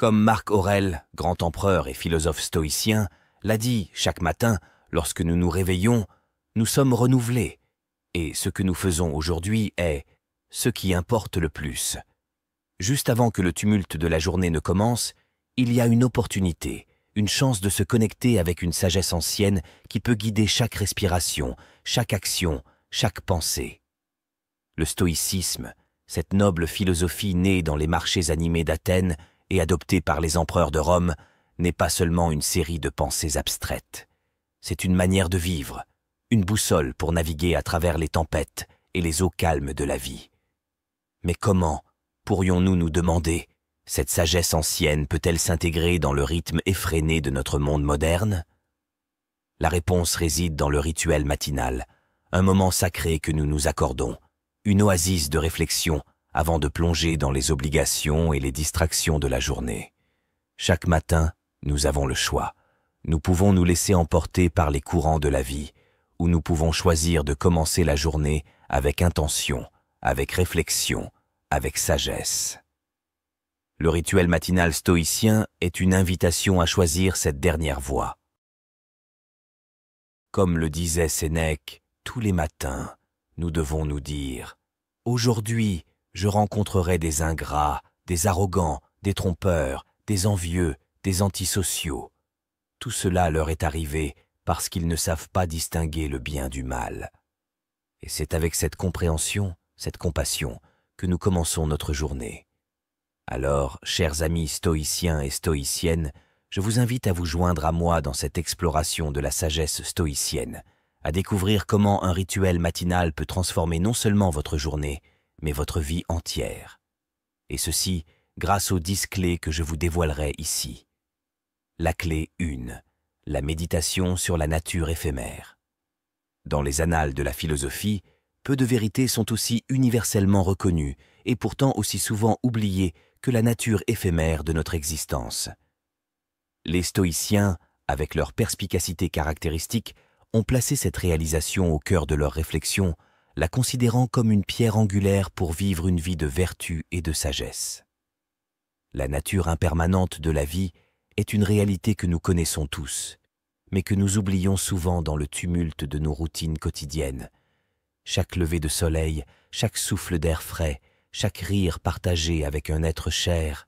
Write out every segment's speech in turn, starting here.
Comme Marc Aurèle, grand empereur et philosophe stoïcien, l'a dit chaque matin, lorsque nous nous réveillons, nous sommes renouvelés, et ce que nous faisons aujourd'hui est ce qui importe le plus. Juste avant que le tumulte de la journée ne commence, il y a une opportunité, une chance de se connecter avec une sagesse ancienne qui peut guider chaque respiration, chaque action, chaque pensée. Le stoïcisme, cette noble philosophie née dans les marchés animés d'Athènes et adoptée par les empereurs de Rome, n'est pas seulement une série de pensées abstraites. C'est une manière de vivre, une boussole pour naviguer à travers les tempêtes et les eaux calmes de la vie. Mais comment, pourrions-nous nous demander, cette sagesse ancienne peut-elle s'intégrer dans le rythme effréné de notre monde moderne? La réponse réside dans le rituel matinal, un moment sacré que nous nous accordons, une oasis de réflexion avant de plonger dans les obligations et les distractions de la journée. Chaque matin, nous avons le choix. Nous pouvons nous laisser emporter par les courants de la vie, ou nous pouvons choisir de commencer la journée avec intention, avec réflexion, avec sagesse. Le rituel matinal stoïcien est une invitation à choisir cette dernière voie. Comme le disait Sénèque, tous les matins, nous devons nous dire « Aujourd'hui, je rencontrerai des ingrats, des arrogants, des trompeurs, des envieux, des antisociaux. Tout cela leur est arrivé parce qu'ils ne savent pas distinguer le bien du mal. » Et c'est avec cette compréhension, cette compassion, que nous commençons notre journée. Alors, chers amis stoïciens et stoïciennes, je vous invite à vous joindre à moi dans cette exploration de la sagesse stoïcienne, à découvrir comment un rituel matinal peut transformer non seulement votre journée, mais votre vie entière. Et ceci grâce aux 10 clés que je vous dévoilerai ici. La clé 1, la méditation sur la nature éphémère. Dans les annales de la philosophie, peu de vérités sont aussi universellement reconnues et pourtant aussi souvent oubliées que la nature éphémère de notre existence. Les stoïciens, avec leur perspicacité caractéristique, ont placé cette réalisation au cœur de leur réflexion, la considérant comme une pierre angulaire pour vivre une vie de vertu et de sagesse. La nature impermanente de la vie est une réalité que nous connaissons tous, mais que nous oublions souvent dans le tumulte de nos routines quotidiennes. Chaque lever de soleil, chaque souffle d'air frais, chaque rire partagé avec un être cher,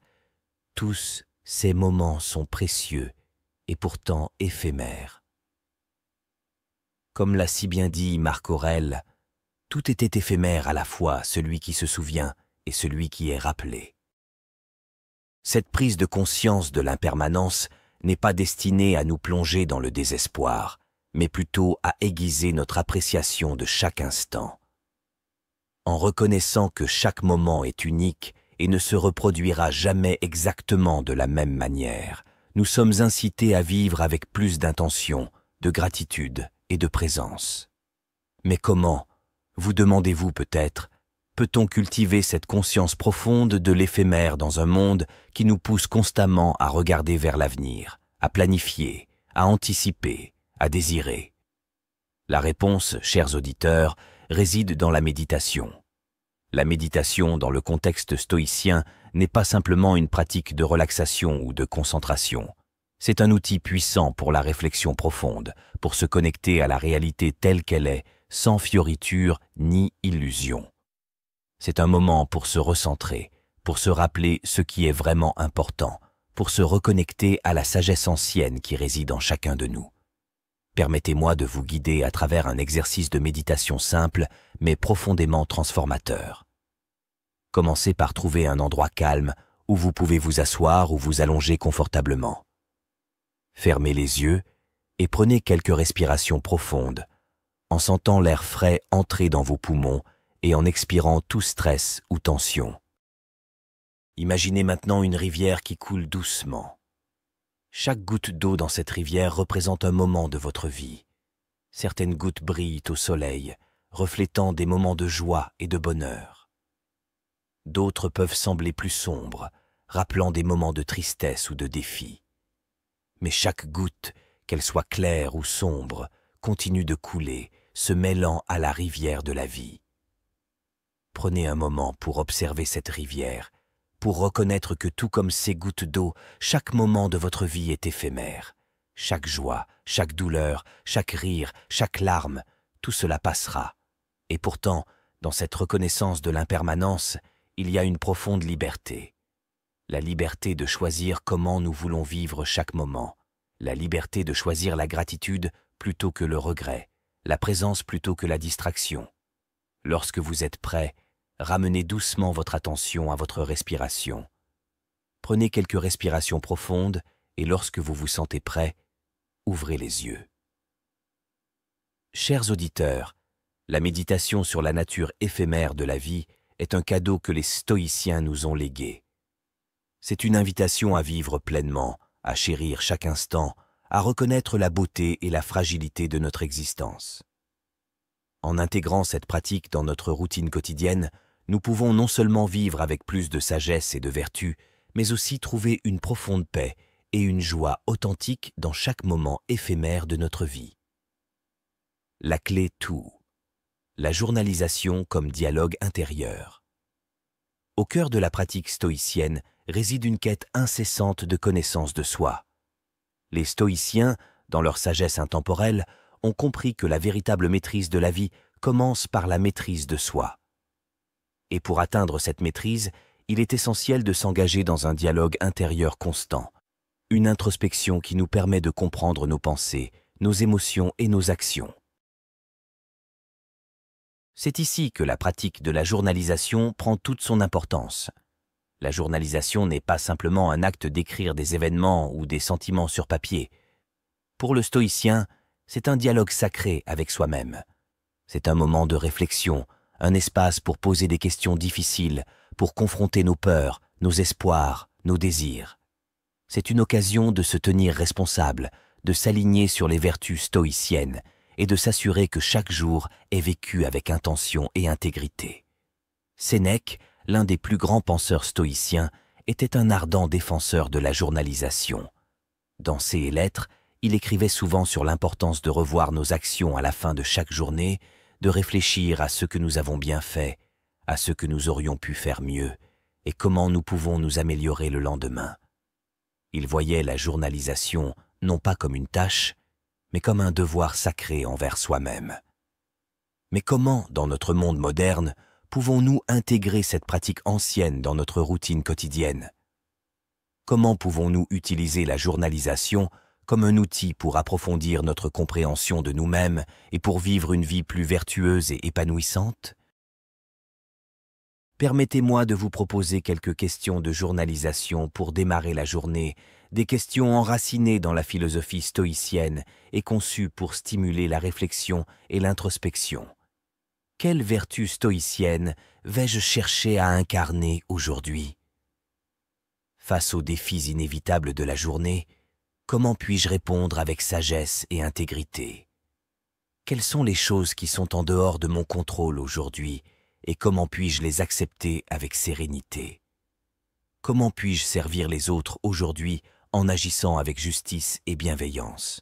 tous ces moments sont précieux et pourtant éphémères. Comme l'a si bien dit Marc Aurèle, tout était éphémère à la fois, celui qui se souvient et celui qui est rappelé. Cette prise de conscience de l'impermanence n'est pas destinée à nous plonger dans le désespoir, mais plutôt à aiguiser notre appréciation de chaque instant. En reconnaissant que chaque moment est unique et ne se reproduira jamais exactement de la même manière, nous sommes incités à vivre avec plus d'intention, de gratitude et de présence. Mais comment, vous demandez-vous peut-être, peut-on cultiver cette conscience profonde de l'éphémère dans un monde qui nous pousse constamment à regarder vers l'avenir, à planifier, à anticiper, à désirer? La réponse, chers auditeurs, réside dans la méditation. La méditation, dans le contexte stoïcien, n'est pas simplement une pratique de relaxation ou de concentration. C'est un outil puissant pour la réflexion profonde, pour se connecter à la réalité telle qu'elle est, sans fioriture ni illusion. C'est un moment pour se recentrer, pour se rappeler ce qui est vraiment important, pour se reconnecter à la sagesse ancienne qui réside en chacun de nous. Permettez-moi de vous guider à travers un exercice de méditation simple, mais profondément transformateur. Commencez par trouver un endroit calme où vous pouvez vous asseoir ou vous allonger confortablement. Fermez les yeux et prenez quelques respirations profondes, en sentant l'air frais entrer dans vos poumons et en expirant tout stress ou tension. Imaginez maintenant une rivière qui coule doucement. Chaque goutte d'eau dans cette rivière représente un moment de votre vie. Certaines gouttes brillent au soleil, reflétant des moments de joie et de bonheur. D'autres peuvent sembler plus sombres, rappelant des moments de tristesse ou de défi. Mais chaque goutte, qu'elle soit claire ou sombre, continue de couler, se mêlant à la rivière de la vie. Prenez un moment pour observer cette rivière, pour reconnaître que tout comme ces gouttes d'eau, chaque moment de votre vie est éphémère. Chaque joie, chaque douleur, chaque rire, chaque larme, tout cela passera. Et pourtant, dans cette reconnaissance de l'impermanence, il y a une profonde liberté. La liberté de choisir comment nous voulons vivre chaque moment. La liberté de choisir la gratitude plutôt que le regret, la présence plutôt que la distraction. Lorsque vous êtes prêt, ramenez doucement votre attention à votre respiration. Prenez quelques respirations profondes et lorsque vous vous sentez prêt, ouvrez les yeux. Chers auditeurs, la méditation sur la nature éphémère de la vie est un cadeau que les stoïciens nous ont légué. C'est une invitation à vivre pleinement, à chérir chaque instant, à reconnaître la beauté et la fragilité de notre existence. En intégrant cette pratique dans notre routine quotidienne, nous pouvons non seulement vivre avec plus de sagesse et de vertu, mais aussi trouver une profonde paix et une joie authentique dans chaque moment éphémère de notre vie. La clé tout. La journalisation comme dialogue intérieur. Au cœur de la pratique stoïcienne réside une quête incessante de connaissance de soi. Les stoïciens, dans leur sagesse intemporelle, ont compris que la véritable maîtrise de la vie commence par la maîtrise de soi. Et pour atteindre cette maîtrise, il est essentiel de s'engager dans un dialogue intérieur constant, une introspection qui nous permet de comprendre nos pensées, nos émotions et nos actions. C'est ici que la pratique de la journalisation prend toute son importance. La journalisation n'est pas simplement un acte d'écrire des événements ou des sentiments sur papier. Pour le stoïcien, c'est un dialogue sacré avec soi-même. C'est un moment de réflexion, un espace pour poser des questions difficiles, pour confronter nos peurs, nos espoirs, nos désirs. C'est une occasion de se tenir responsable, de s'aligner sur les vertus stoïciennes et de s'assurer que chaque jour est vécu avec intention et intégrité. Sénèque, l'un des plus grands penseurs stoïciens, était un ardent défenseur de la journalisation. Dans ses lettres, il écrivait souvent sur l'importance de revoir nos actions à la fin de chaque journée, de réfléchir à ce que nous avons bien fait, à ce que nous aurions pu faire mieux, et comment nous pouvons nous améliorer le lendemain. Il voyait la journalisation non pas comme une tâche, mais comme un devoir sacré envers soi-même. Mais comment, dans notre monde moderne, pouvons-nous intégrer cette pratique ancienne dans notre routine quotidienne? Comment pouvons-nous utiliser la journalisation comme un outil pour approfondir notre compréhension de nous-mêmes et pour vivre une vie plus vertueuse et épanouissante? Permettez-moi de vous proposer quelques questions de journalisation pour démarrer la journée, des questions enracinées dans la philosophie stoïcienne et conçues pour stimuler la réflexion et l'introspection. Quelle vertu stoïcienne vais-je chercher à incarner aujourd'hui? Face aux défis inévitables de la journée, comment puis-je répondre avec sagesse et intégrité? Quelles sont les choses qui sont en dehors de mon contrôle aujourd'hui et comment puis-je les accepter avec sérénité? Comment puis-je servir les autres aujourd'hui en agissant avec justice et bienveillance?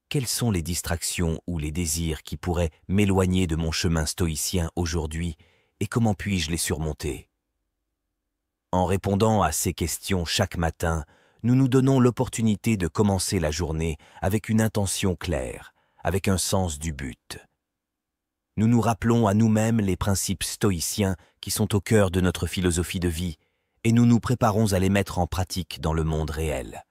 Quelles sont les distractions ou les désirs qui pourraient m'éloigner de mon chemin stoïcien aujourd'hui et comment puis-je les surmonter? En répondant à ces questions chaque matin, nous nous donnons l'opportunité de commencer la journée avec une intention claire, avec un sens du but. Nous nous rappelons à nous-mêmes les principes stoïciens qui sont au cœur de notre philosophie de vie et nous nous préparons à les mettre en pratique dans le monde réel.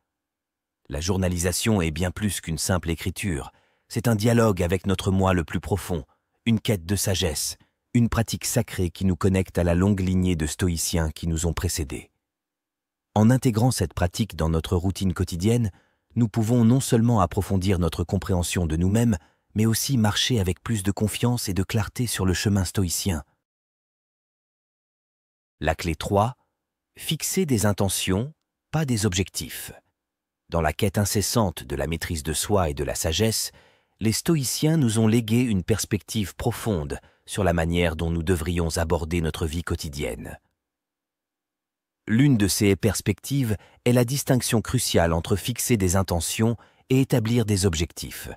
La journalisation est bien plus qu'une simple écriture, c'est un dialogue avec notre moi le plus profond, une quête de sagesse, une pratique sacrée qui nous connecte à la longue lignée de stoïciens qui nous ont précédés. En intégrant cette pratique dans notre routine quotidienne, nous pouvons non seulement approfondir notre compréhension de nous-mêmes, mais aussi marcher avec plus de confiance et de clarté sur le chemin stoïcien. La clé 3, fixer des intentions, pas des objectifs. Dans la quête incessante de la maîtrise de soi et de la sagesse, les stoïciens nous ont légué une perspective profonde sur la manière dont nous devrions aborder notre vie quotidienne. L'une de ces perspectives est la distinction cruciale entre fixer des intentions et établir des objectifs.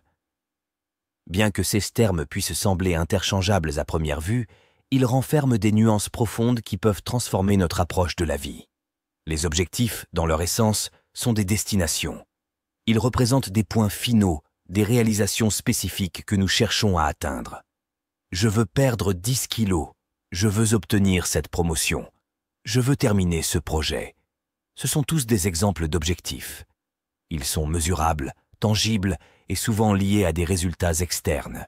Bien que ces termes puissent sembler interchangeables à première vue, il renferme des nuances profondes qui peuvent transformer notre approche de la vie. Les objectifs, dans leur essence, sont des destinations. Ils représentent des points finaux, des réalisations spécifiques que nous cherchons à atteindre. Je veux perdre 10 kilos. Je veux obtenir cette promotion. Je veux terminer ce projet. Ce sont tous des exemples d'objectifs. Ils sont mesurables, tangibles et souvent liés à des résultats externes.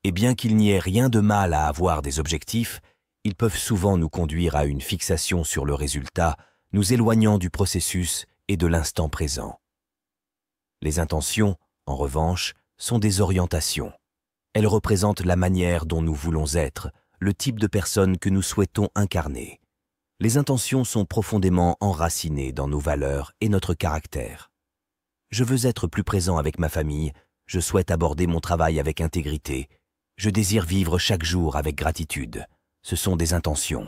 Et bien qu'il n'y ait rien de mal à avoir des objectifs, ils peuvent souvent nous conduire à une fixation sur le résultat, nous éloignant du processus et de l'instant présent. Les intentions, en revanche, sont des orientations. Elles représentent la manière dont nous voulons être, le type de personne que nous souhaitons incarner. Les intentions sont profondément enracinées dans nos valeurs et notre caractère. Je veux être plus présent avec ma famille, je souhaite aborder mon travail avec intégrité, je désire vivre chaque jour avec gratitude. Ce sont des intentions.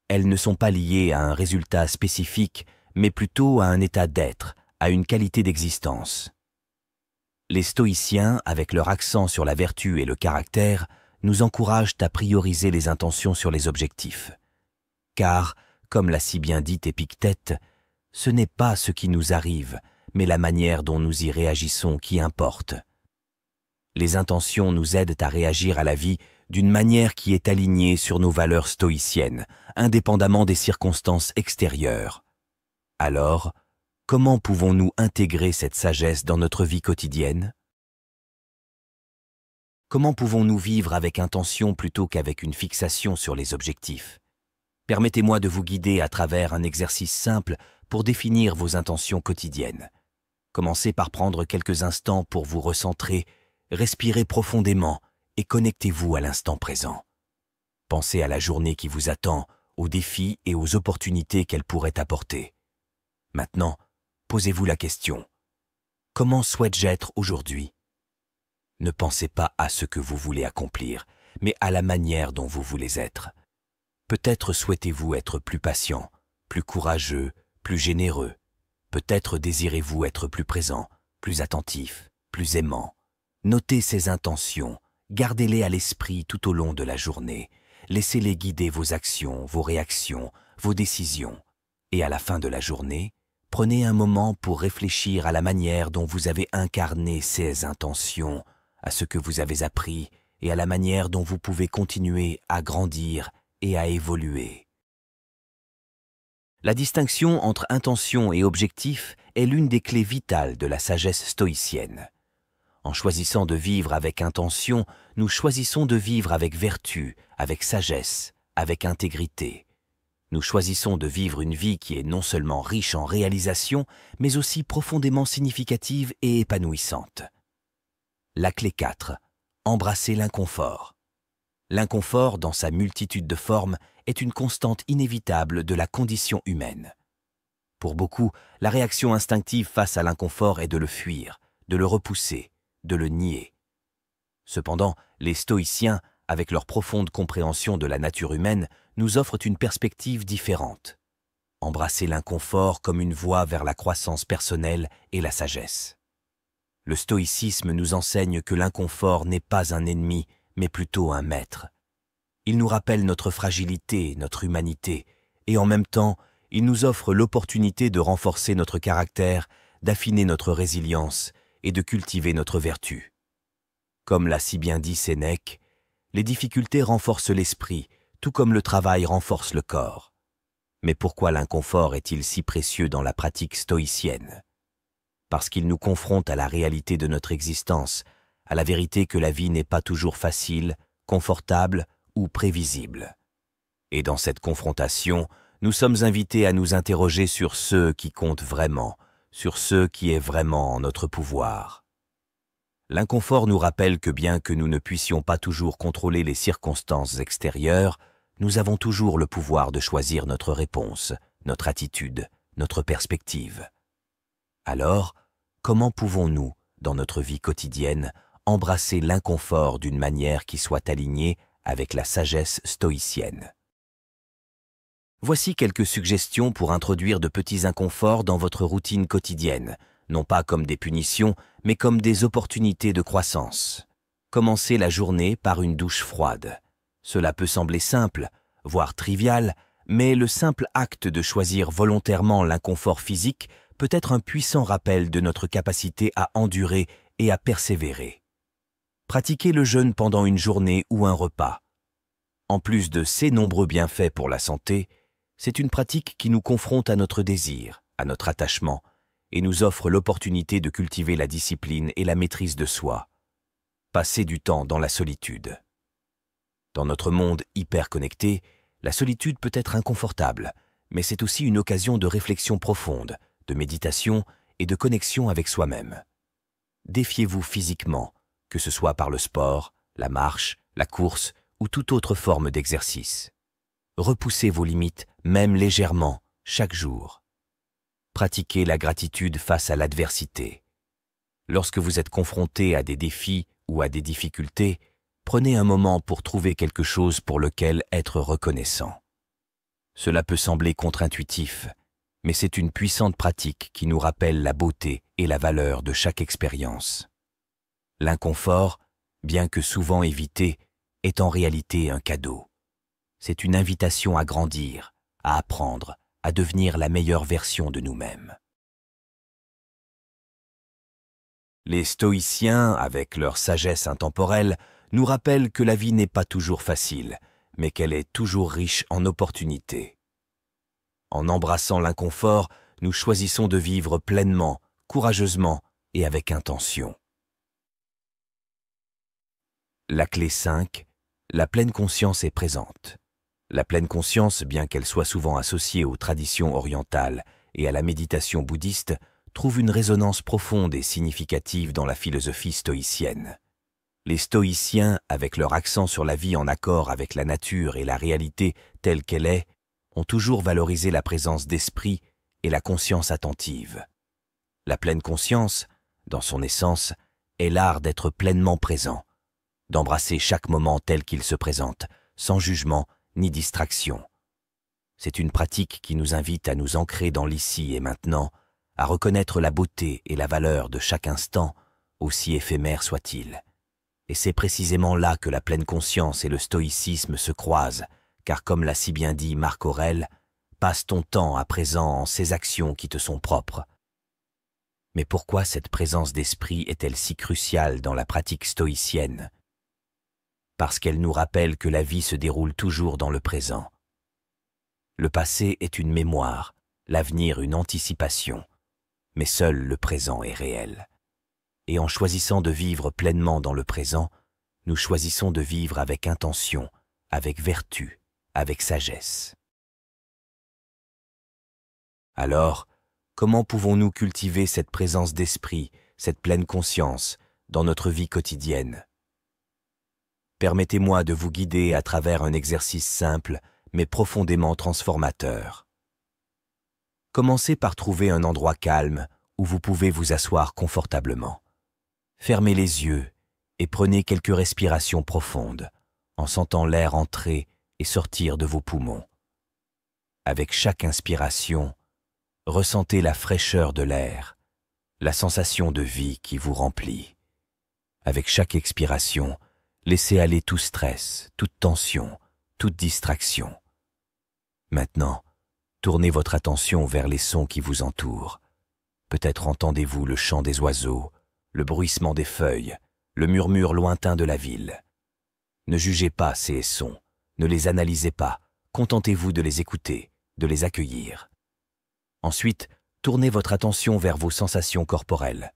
Elles ne sont pas liées à un résultat spécifique, mais plutôt à un état d'être, à une qualité d'existence. Les stoïciens, avec leur accent sur la vertu et le caractère, nous encouragent à prioriser les intentions sur les objectifs. Car, comme l'a si bien dit Épictète, ce n'est pas ce qui nous arrive, mais la manière dont nous y réagissons qui importe. Les intentions nous aident à réagir à la vie d'une manière qui est alignée sur nos valeurs stoïciennes, indépendamment des circonstances extérieures. Alors, comment pouvons-nous intégrer cette sagesse dans notre vie quotidienne? Comment pouvons-nous vivre avec intention plutôt qu'avec une fixation sur les objectifs? Permettez-moi de vous guider à travers un exercice simple pour définir vos intentions quotidiennes. Commencez par prendre quelques instants pour vous recentrer, respirez profondément et connectez-vous à l'instant présent. Pensez à la journée qui vous attend, aux défis et aux opportunités qu'elle pourrait apporter. Maintenant, posez-vous la question. Comment souhaite-je être aujourd'hui? Ne pensez pas à ce que vous voulez accomplir, mais à la manière dont vous voulez être. Peut-être souhaitez-vous être plus patient, plus courageux, plus généreux. Peut-être désirez-vous être plus présent, plus attentif, plus aimant. Notez ces intentions, gardez-les à l'esprit tout au long de la journée. Laissez-les guider vos actions, vos réactions, vos décisions. Et à la fin de la journée, prenez un moment pour réfléchir à la manière dont vous avez incarné ces intentions, à ce que vous avez appris et à la manière dont vous pouvez continuer à grandir et à évoluer. La distinction entre intention et objectif est l'une des clés vitales de la sagesse stoïcienne. En choisissant de vivre avec intention, nous choisissons de vivre avec vertu, avec sagesse, avec intégrité. Nous choisissons de vivre une vie qui est non seulement riche en réalisations, mais aussi profondément significative et épanouissante. La clé 4. Embrasser l'inconfort. L'inconfort, dans sa multitude de formes, est une constante inévitable de la condition humaine. Pour beaucoup, la réaction instinctive face à l'inconfort est de le fuir, de le repousser, de le nier. Cependant, les stoïciens, avec leur profonde compréhension de la nature humaine, nous offrent une perspective différente. Embrasser l'inconfort comme une voie vers la croissance personnelle et la sagesse. Le stoïcisme nous enseigne que l'inconfort n'est pas un ennemi, mais plutôt un maître. Il nous rappelle notre fragilité, notre humanité, et en même temps, il nous offre l'opportunité de renforcer notre caractère, d'affiner notre résilience et de cultiver notre vertu. Comme l'a si bien dit Sénèque, les difficultés renforcent l'esprit, tout comme le travail renforce le corps. Mais pourquoi l'inconfort est-il si précieux dans la pratique stoïcienne? Parce qu'il nous confronte à la réalité de notre existence, à la vérité que la vie n'est pas toujours facile, confortable ou prévisible. Et dans cette confrontation, nous sommes invités à nous interroger sur ce qui compte vraiment, sur ce qui est vraiment en notre pouvoir. L'inconfort nous rappelle que bien que nous ne puissions pas toujours contrôler les circonstances extérieures, nous avons toujours le pouvoir de choisir notre réponse, notre attitude, notre perspective. Alors, comment pouvons-nous, dans notre vie quotidienne, embrasser l'inconfort d'une manière qui soit alignée avec la sagesse stoïcienne? Voici quelques suggestions pour introduire de petits inconforts dans votre routine quotidienne, non pas comme des punitions, mais comme des opportunités de croissance. Commencez la journée par une douche froide. Cela peut sembler simple, voire trivial, mais le simple acte de choisir volontairement l'inconfort physique peut être un puissant rappel de notre capacité à endurer et à persévérer. Pratiquez le jeûne pendant une journée ou un repas. En plus de ses nombreux bienfaits pour la santé, c'est une pratique qui nous confronte à notre désir, à notre attachement, et nous offre l'opportunité de cultiver la discipline et la maîtrise de soi. Passer du temps dans la solitude. Dans notre monde hyper connecté, la solitude peut être inconfortable, mais c'est aussi une occasion de réflexion profonde, de méditation et de connexion avec soi-même. Défiez-vous physiquement, que ce soit par le sport, la marche, la course ou toute autre forme d'exercice. Repoussez vos limites, même légèrement, chaque jour. Pratiquez la gratitude face à l'adversité. Lorsque vous êtes confronté à des défis ou à des difficultés, prenez un moment pour trouver quelque chose pour lequel être reconnaissant. Cela peut sembler contre-intuitif, mais c'est une puissante pratique qui nous rappelle la beauté et la valeur de chaque expérience. L'inconfort, bien que souvent évité, est en réalité un cadeau. C'est une invitation à grandir, à apprendre, à devenir la meilleure version de nous-mêmes. Les stoïciens, avec leur sagesse intemporelle, nous rappellent que la vie n'est pas toujours facile, mais qu'elle est toujours riche en opportunités. En embrassant l'inconfort, nous choisissons de vivre pleinement, courageusement et avec intention. La clé 5, la pleine conscience est présente. La pleine conscience, bien qu'elle soit souvent associée aux traditions orientales et à la méditation bouddhiste, trouve une résonance profonde et significative dans la philosophie stoïcienne. Les stoïciens, avec leur accent sur la vie en accord avec la nature et la réalité telle qu'elle est, ont toujours valorisé la présence d'esprit et la conscience attentive. La pleine conscience, dans son essence, est l'art d'être pleinement présent, d'embrasser chaque moment tel qu'il se présente, sans jugement ni distraction. C'est une pratique qui nous invite à nous ancrer dans l'ici et maintenant, à reconnaître la beauté et la valeur de chaque instant, aussi éphémère soit-il. Et c'est précisément là que la pleine conscience et le stoïcisme se croisent, car comme l'a si bien dit Marc Aurèle, « Passe ton temps à présent en ces actions qui te sont propres ». Mais pourquoi cette présence d'esprit est-elle si cruciale dans la pratique stoïcienne? Parce qu'elle nous rappelle que la vie se déroule toujours dans le présent. Le passé est une mémoire, l'avenir une anticipation, mais seul le présent est réel. Et en choisissant de vivre pleinement dans le présent, nous choisissons de vivre avec intention, avec vertu, avec sagesse. Alors, comment pouvons-nous cultiver cette présence d'esprit, cette pleine conscience, dans notre vie quotidienne? Permettez-moi de vous guider à travers un exercice simple, mais profondément transformateur. Commencez par trouver un endroit calme où vous pouvez vous asseoir confortablement. Fermez les yeux et prenez quelques respirations profondes, en sentant l'air entrer et sortir de vos poumons. Avec chaque inspiration, ressentez la fraîcheur de l'air, la sensation de vie qui vous remplit. Avec chaque expiration, laissez aller tout stress, toute tension, toute distraction. Maintenant, tournez votre attention vers les sons qui vous entourent. Peut-être entendez-vous le chant des oiseaux, le bruissement des feuilles, le murmure lointain de la ville. Ne jugez pas ces sons, ne les analysez pas, contentez-vous de les écouter, de les accueillir. Ensuite, tournez votre attention vers vos sensations corporelles.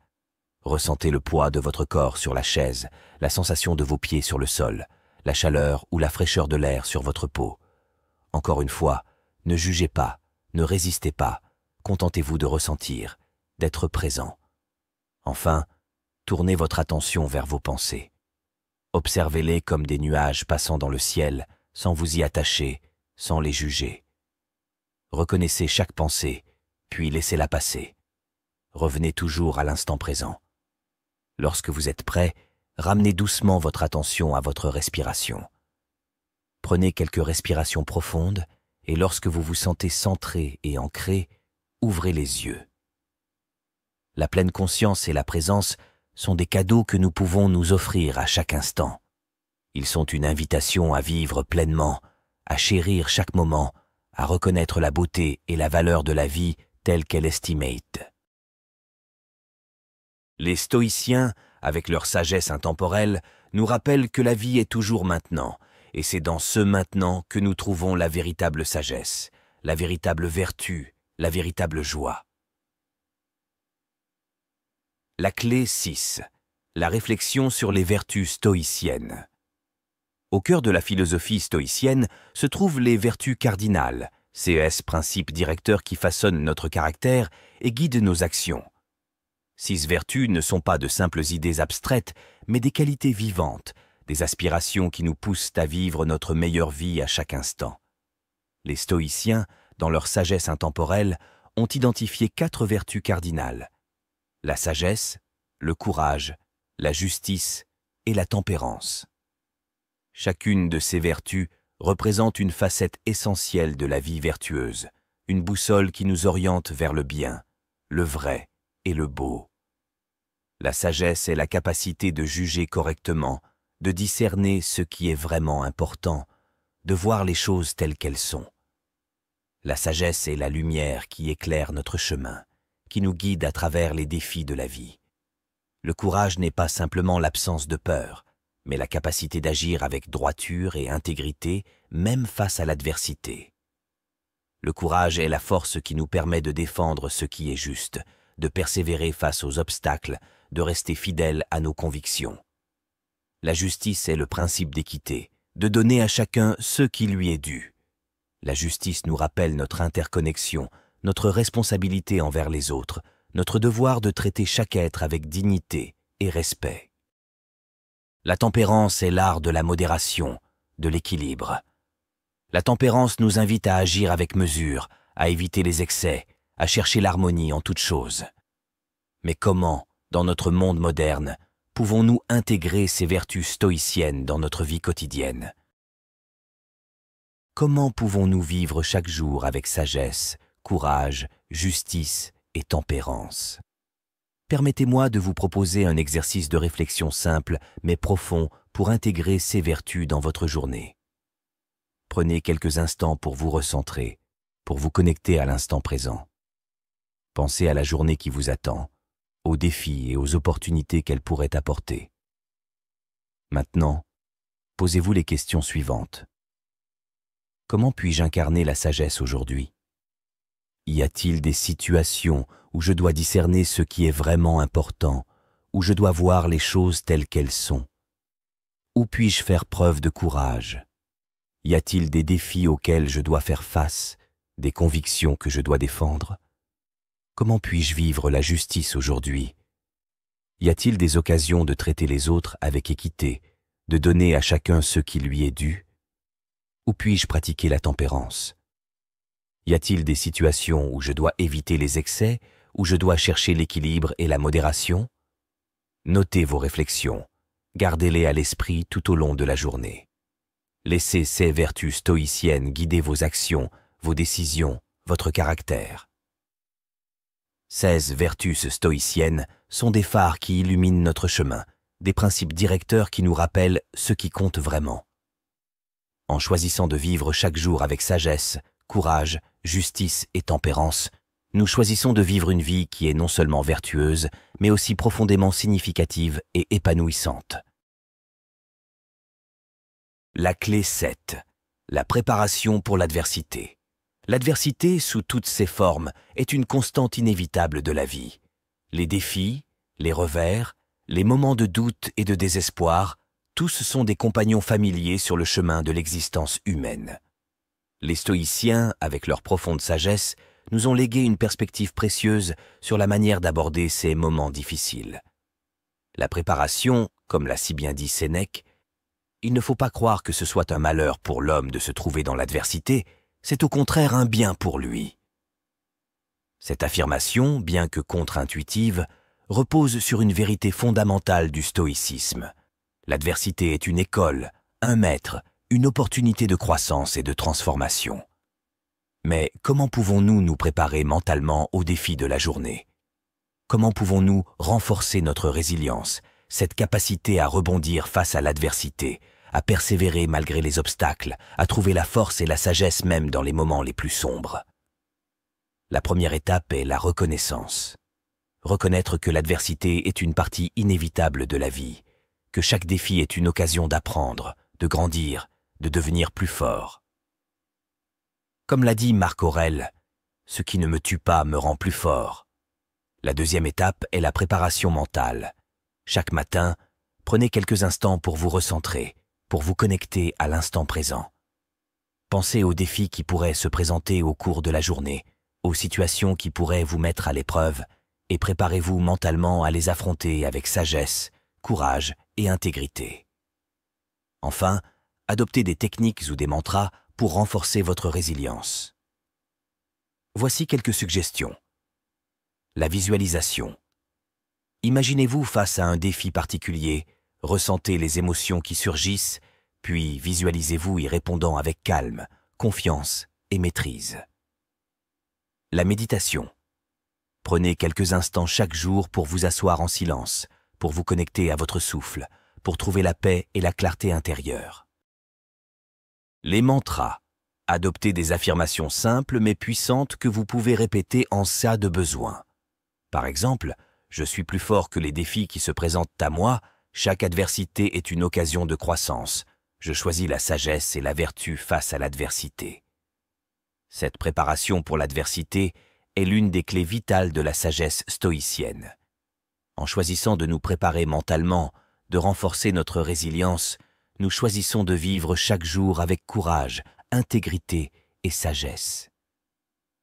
Ressentez le poids de votre corps sur la chaise, la sensation de vos pieds sur le sol, la chaleur ou la fraîcheur de l'air sur votre peau. Encore une fois, ne jugez pas, ne résistez pas, contentez-vous de ressentir, d'être présent. Enfin, tournez votre attention vers vos pensées. Observez-les comme des nuages passant dans le ciel, sans vous y attacher, sans les juger. Reconnaissez chaque pensée, puis laissez-la passer. Revenez toujours à l'instant présent. Lorsque vous êtes prêt, ramenez doucement votre attention à votre respiration. Prenez quelques respirations profondes et lorsque vous vous sentez centré et ancré, ouvrez les yeux. La pleine conscience et la présence sont des cadeaux que nous pouvons nous offrir à chaque instant. Ils sont une invitation à vivre pleinement, à chérir chaque moment, à reconnaître la beauté et la valeur de la vie telle qu'elle estimate. Les stoïciens, avec leur sagesse intemporelle, nous rappellent que la vie est toujours maintenant, et c'est dans ce maintenant que nous trouvons la véritable sagesse, la véritable vertu, la véritable joie. La clé 6. La réflexion sur les vertus stoïciennes. Au cœur de la philosophie stoïcienne se trouvent les vertus cardinales, ces principes directeurs qui façonnent notre caractère et guident nos actions. 6 vertus ne sont pas de simples idées abstraites, mais des qualités vivantes, des aspirations qui nous poussent à vivre notre meilleure vie à chaque instant. Les stoïciens, dans leur sagesse intemporelle, ont identifié 4 vertus cardinales: la sagesse, le courage, la justice et la tempérance. Chacune de ces vertus représente une facette essentielle de la vie vertueuse, une boussole qui nous oriente vers le bien, le vrai et le beau. La sagesse est la capacité de juger correctement, de discerner ce qui est vraiment important, de voir les choses telles qu'elles sont. La sagesse est la lumière qui éclaire notre chemin, qui nous guide à travers les défis de la vie. Le courage n'est pas simplement l'absence de peur, mais la capacité d'agir avec droiture et intégrité, même face à l'adversité. Le courage est la force qui nous permet de défendre ce qui est juste, de persévérer face aux obstacles, de rester fidèle à nos convictions. La justice est le principe d'équité, de donner à chacun ce qui lui est dû. La justice nous rappelle notre interconnexion, notre responsabilité envers les autres, notre devoir de traiter chaque être avec dignité et respect. La tempérance est l'art de la modération, de l'équilibre. La tempérance nous invite à agir avec mesure, à éviter les excès, à chercher l'harmonie en toutes choses. Mais comment, dans notre monde moderne, pouvons-nous intégrer ces vertus stoïciennes dans notre vie quotidienne? Comment pouvons-nous vivre chaque jour avec sagesse, courage, justice et tempérance? Permettez-moi de vous proposer un exercice de réflexion simple mais profond pour intégrer ces vertus dans votre journée. Prenez quelques instants pour vous recentrer, pour vous connecter à l'instant présent. Pensez à la journée qui vous attend, aux défis et aux opportunités qu'elle pourrait apporter. Maintenant, posez-vous les questions suivantes. Comment puis-je incarner la sagesse aujourd'hui? Y a-t-il des situations où je dois discerner ce qui est vraiment important, où je dois voir les choses telles qu'elles sont? Où puis-je faire preuve de courage? Y a-t-il des défis auxquels je dois faire face, des convictions que je dois défendre? Comment puis-je vivre la justice aujourd'hui? Y a-t-il des occasions de traiter les autres avec équité, de donner à chacun ce qui lui est dû? Où puis-je pratiquer la tempérance? Y a-t-il des situations où je dois éviter les excès, où je dois chercher l'équilibre et la modération? Notez vos réflexions, gardez-les à l'esprit tout au long de la journée. Laissez ces vertus stoïciennes guider vos actions, vos décisions, votre caractère. 16 vertus stoïciennes sont des phares qui illuminent notre chemin, des principes directeurs qui nous rappellent ce qui compte vraiment. En choisissant de vivre chaque jour avec sagesse, courage, justice et tempérance, nous choisissons de vivre une vie qui est non seulement vertueuse, mais aussi profondément significative et épanouissante. La clé 7. La préparation pour l'adversité. L'adversité, sous toutes ses formes, est une constante inévitable de la vie. Les défis, les revers, les moments de doute et de désespoir, tous sont des compagnons familiers sur le chemin de l'existence humaine. Les stoïciens, avec leur profonde sagesse, nous ont légué une perspective précieuse sur la manière d'aborder ces moments difficiles. La préparation, comme l'a si bien dit Sénèque, il ne faut pas croire que ce soit un malheur pour l'homme de se trouver dans l'adversité, c'est au contraire un bien pour lui. Cette affirmation, bien que contre-intuitive, repose sur une vérité fondamentale du stoïcisme. L'adversité est une école, un maître, une opportunité de croissance et de transformation. Mais comment pouvons-nous nous préparer mentalement aux défis de la journée? Comment pouvons-nous renforcer notre résilience, cette capacité à rebondir face à l'adversité, à persévérer malgré les obstacles, à trouver la force et la sagesse même dans les moments les plus sombres. La première étape est la reconnaissance. Reconnaître que l'adversité est une partie inévitable de la vie, que chaque défi est une occasion d'apprendre, de grandir, de devenir plus fort. Comme l'a dit Marc Aurèle, « Ce qui ne me tue pas me rend plus fort ». La deuxième étape est la préparation mentale. Chaque matin, prenez quelques instants pour vous recentrer, pour vous connecter à l'instant présent. Pensez aux défis qui pourraient se présenter au cours de la journée, aux situations qui pourraient vous mettre à l'épreuve, et préparez-vous mentalement à les affronter avec sagesse, courage et intégrité. Enfin, adoptez des techniques ou des mantras pour renforcer votre résilience. Voici quelques suggestions. La visualisation. Imaginez-vous face à un défi particulier, ressentez les émotions qui surgissent, puis visualisez-vous y répondant avec calme, confiance et maîtrise. La méditation. Prenez quelques instants chaque jour pour vous asseoir en silence, pour vous connecter à votre souffle, pour trouver la paix et la clarté intérieure. Les mantras. Adoptez des affirmations simples mais puissantes que vous pouvez répéter en cas de besoin. Par exemple, je suis plus fort que les défis qui se présentent à moi, chaque adversité est une occasion de croissance. Je choisis la sagesse et la vertu face à l'adversité. Cette préparation pour l'adversité est l'une des clés vitales de la sagesse stoïcienne. En choisissant de nous préparer mentalement, de renforcer notre résilience, nous choisissons de vivre chaque jour avec courage, intégrité et sagesse.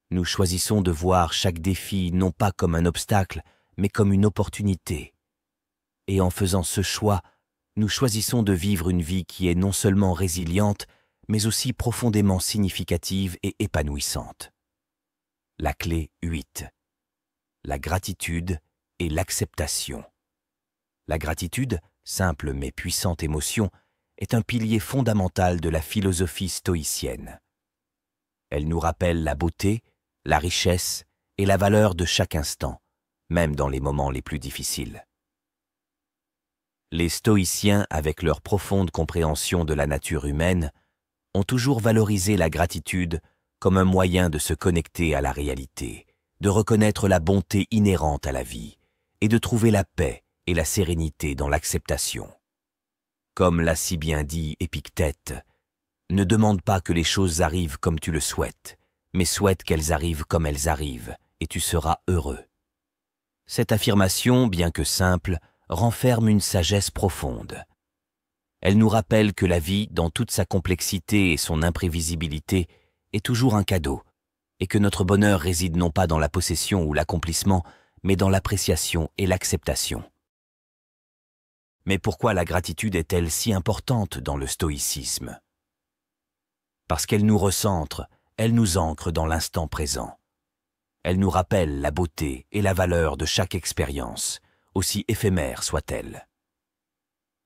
Nous choisissons de voir chaque défi non pas comme un obstacle, mais comme une opportunité. Et en faisant ce choix, nous choisissons de vivre une vie qui est non seulement résiliente, mais aussi profondément significative et épanouissante. La clé 8. La gratitude et l'acceptation. La gratitude, simple mais puissante émotion, est un pilier fondamental de la philosophie stoïcienne. Elle nous rappelle la beauté, la richesse et la valeur de chaque instant, même dans les moments les plus difficiles. Les stoïciens, avec leur profonde compréhension de la nature humaine, ont toujours valorisé la gratitude comme un moyen de se connecter à la réalité, de reconnaître la bonté inhérente à la vie et de trouver la paix et la sérénité dans l'acceptation. Comme l'a si bien dit Épictète, « Ne demande pas que les choses arrivent comme tu le souhaites, mais souhaite qu'elles arrivent comme elles arrivent, et tu seras heureux. » Cette affirmation, bien que simple, renferme une sagesse profonde. Elle nous rappelle que la vie, dans toute sa complexité et son imprévisibilité, est toujours un cadeau, et que notre bonheur réside non pas dans la possession ou l'accomplissement, mais dans l'appréciation et l'acceptation. Mais pourquoi la gratitude est-elle si importante dans le stoïcisme? Parce qu'elle nous recentre, elle nous ancre dans l'instant présent. Elle nous rappelle la beauté et la valeur de chaque expérience, aussi éphémère soit-elle.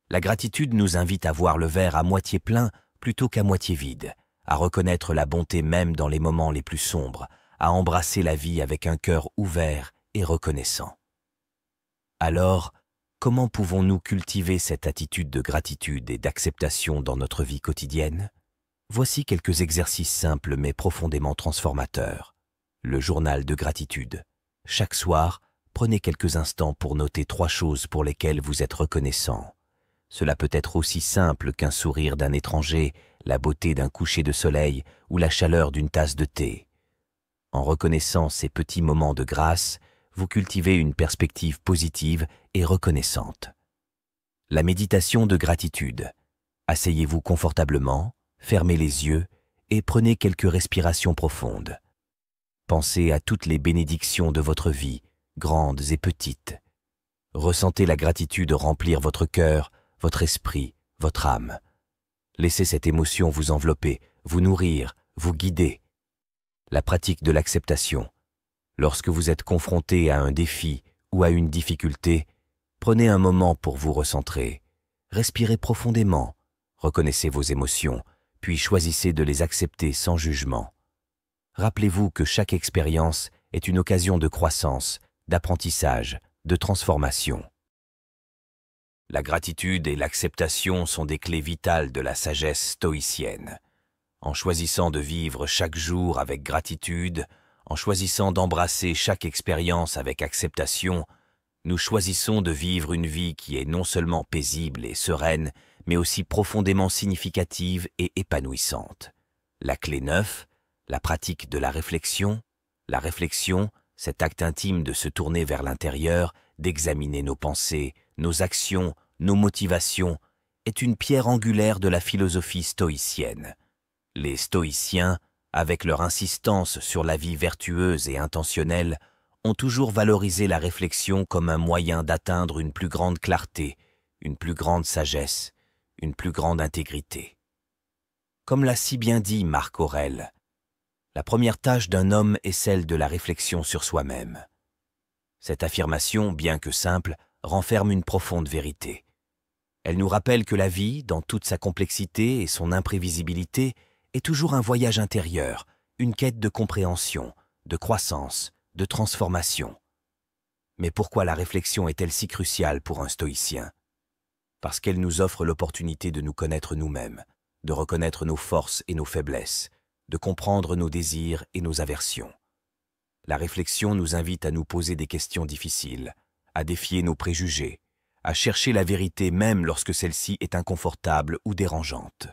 La gratitude nous invite à voir le verre à moitié plein plutôt qu'à moitié vide, à reconnaître la bonté même dans les moments les plus sombres, à embrasser la vie avec un cœur ouvert et reconnaissant. Alors, comment pouvons-nous cultiver cette attitude de gratitude et d'acceptation dans notre vie quotidienne? Voici quelques exercices simples mais profondément transformateurs. Le journal de gratitude. Chaque soir, prenez quelques instants pour noter 3 choses pour lesquelles vous êtes reconnaissant. Cela peut être aussi simple qu'un sourire d'un étranger, la beauté d'un coucher de soleil ou la chaleur d'une tasse de thé. En reconnaissant ces petits moments de grâce, vous cultivez une perspective positive et reconnaissante. La méditation de gratitude. Asseyez-vous confortablement, fermez les yeux et prenez quelques respirations profondes. Pensez à toutes les bénédictions de votre vie, grandes et petites. Ressentez la gratitude remplir votre cœur, votre esprit, votre âme. Laissez cette émotion vous envelopper, vous nourrir, vous guider. La pratique de l'acceptation. Lorsque vous êtes confronté à un défi ou à une difficulté, prenez un moment pour vous recentrer. Respirez profondément, reconnaissez vos émotions, puis choisissez de les accepter sans jugement. Rappelez-vous que chaque expérience est une occasion de croissance, d'apprentissage, de transformation. La gratitude et l'acceptation sont des clés vitales de la sagesse stoïcienne. En choisissant de vivre chaque jour avec gratitude, en choisissant d'embrasser chaque expérience avec acceptation, nous choisissons de vivre une vie qui est non seulement paisible et sereine, mais aussi profondément significative et épanouissante. La clé 9, la pratique de la réflexion. La réflexion, cet acte intime de se tourner vers l'intérieur, d'examiner nos pensées, nos actions, nos motivations, est une pierre angulaire de la philosophie stoïcienne. Les stoïciens, avec leur insistance sur la vie vertueuse et intentionnelle, ont toujours valorisé la réflexion comme un moyen d'atteindre une plus grande clarté, une plus grande sagesse, une plus grande intégrité. Comme l'a si bien dit Marc Aurèle, la première tâche d'un homme est celle de la réflexion sur soi-même. Cette affirmation, bien que simple, renferme une profonde vérité. Elle nous rappelle que la vie, dans toute sa complexité et son imprévisibilité, est toujours un voyage intérieur, une quête de compréhension, de croissance, de transformation. Mais pourquoi la réflexion est-elle si cruciale pour un stoïcien? Parce qu'elle nous offre l'opportunité de nous connaître nous-mêmes, de reconnaître nos forces et nos faiblesses, de comprendre nos désirs et nos aversions. La réflexion nous invite à nous poser des questions difficiles, à défier nos préjugés, à chercher la vérité même lorsque celle-ci est inconfortable ou dérangeante.